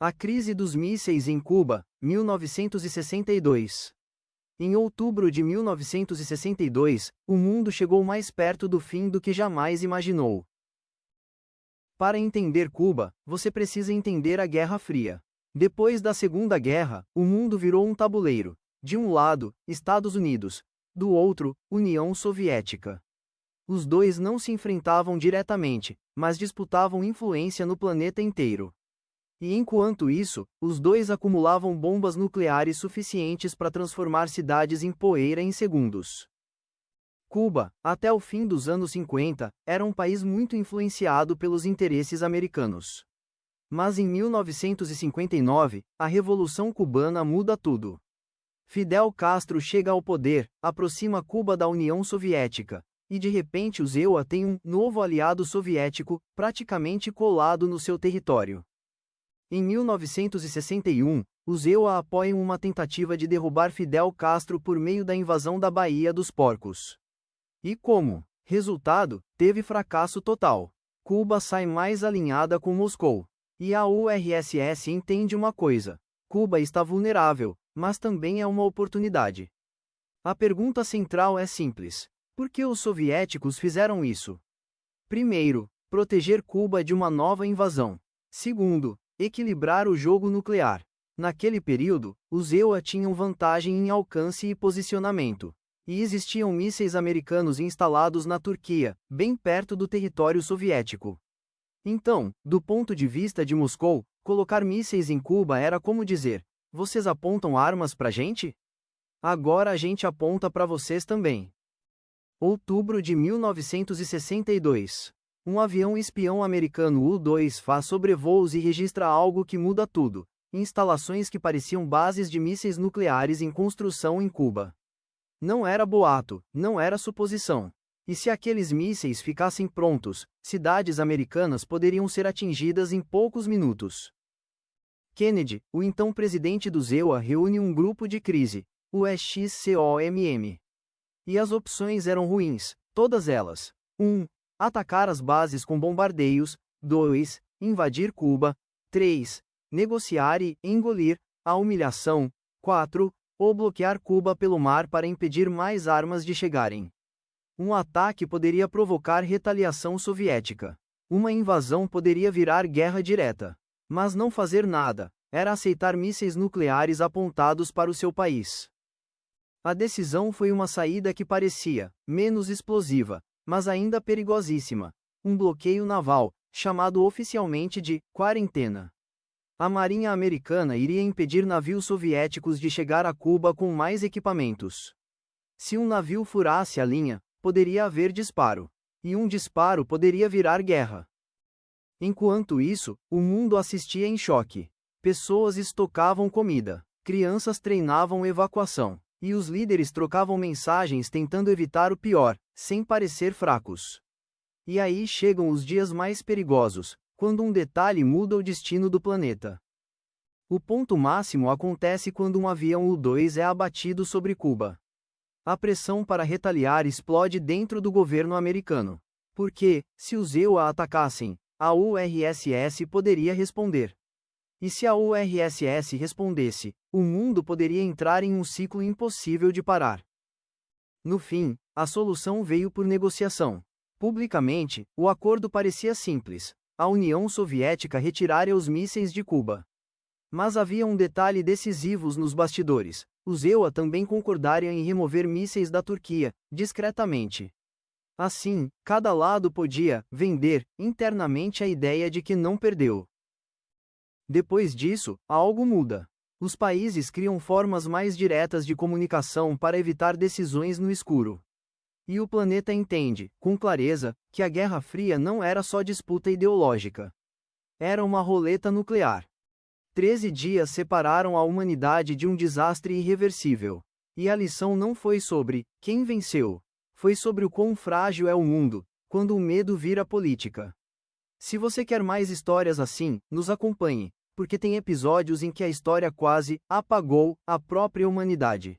A crise dos mísseis em Cuba, 1962. Em outubro de 1962, o mundo chegou mais perto do fim do que jamais imaginou. Para entender Cuba, você precisa entender a Guerra Fria. Depois da Segunda Guerra, o mundo virou um tabuleiro. De um lado, Estados Unidos. Do outro, União Soviética. Os dois não se enfrentavam diretamente, mas disputavam influência no planeta inteiro. E enquanto isso, os dois acumulavam bombas nucleares suficientes para transformar cidades em poeira em segundos. Cuba, até o fim dos anos 50, era um país muito influenciado pelos interesses americanos. Mas em 1959, a Revolução Cubana muda tudo. Fidel Castro chega ao poder, aproxima Cuba da União Soviética, e de repente os EUA têm um novo aliado soviético, praticamente colado no seu território. Em 1961, os EUA apoiam uma tentativa de derrubar Fidel Castro por meio da invasão da Baía dos Porcos. E como resultado, teve fracasso total. Cuba sai mais alinhada com Moscou. E a URSS entende uma coisa: Cuba está vulnerável, mas também é uma oportunidade. A pergunta central é simples: por que os soviéticos fizeram isso? Primeiro, proteger Cuba de uma nova invasão. Segundo, equilibrar o jogo nuclear. Naquele período, os EUA tinham vantagem em alcance e posicionamento. E existiam mísseis americanos instalados na Turquia, bem perto do território soviético. Então, do ponto de vista de Moscou, colocar mísseis em Cuba era como dizer: vocês apontam armas pra gente? Agora a gente aponta pra vocês também. Outubro de 1962. Um avião espião americano U-2 faz sobrevoos e registra algo que muda tudo: instalações que pareciam bases de mísseis nucleares em construção em Cuba. Não era boato, não era suposição. E se aqueles mísseis ficassem prontos, cidades americanas poderiam ser atingidas em poucos minutos. Kennedy, o então presidente dos EUA, reúne um grupo de crise, o EXCOMM. E as opções eram ruins, todas elas. 1. Atacar as bases com bombardeios. 2. Invadir Cuba. 3. Negociar e engolir a humilhação. 4. Ou bloquear Cuba pelo mar para impedir mais armas de chegarem. Um ataque poderia provocar retaliação soviética. Uma invasão poderia virar guerra direta. Mas não fazer nada era aceitar mísseis nucleares apontados para o seu país. A decisão foi uma saída que parecia menos explosiva, mas ainda perigosíssima: um bloqueio naval, chamado oficialmente de quarentena. A Marinha Americana iria impedir navios soviéticos de chegar a Cuba com mais equipamentos. Se um navio furasse a linha, poderia haver disparo. E um disparo poderia virar guerra. Enquanto isso, o mundo assistia em choque. Pessoas estocavam comida, crianças treinavam evacuação, e os líderes trocavam mensagens tentando evitar o pior, sem parecer fracos. E aí chegam os dias mais perigosos, quando um detalhe muda o destino do planeta. O ponto máximo acontece quando um avião U-2 é abatido sobre Cuba. A pressão para retaliar explode dentro do governo americano. Porque, se os EUA atacassem, a URSS poderia responder. E se a URSS respondesse, o mundo poderia entrar em um ciclo impossível de parar. No fim, a solução veio por negociação. Publicamente, o acordo parecia simples: a União Soviética retiraria os mísseis de Cuba. Mas havia um detalhe decisivo nos bastidores: os EUA também concordariam em remover mísseis da Turquia, discretamente. Assim, cada lado podia vender internamente a ideia de que não perdeu. Depois disso, algo muda. Os países criam formas mais diretas de comunicação para evitar decisões no escuro. E o planeta entende, com clareza, que a Guerra Fria não era só disputa ideológica. Era uma roleta nuclear. 13 dias separaram a humanidade de um desastre irreversível. E a lição não foi sobre quem venceu. Foi sobre o quão frágil é o mundo, quando o medo vira política. Se você quer mais histórias assim, nos acompanhe, porque tem episódios em que a história quase apagou a própria humanidade.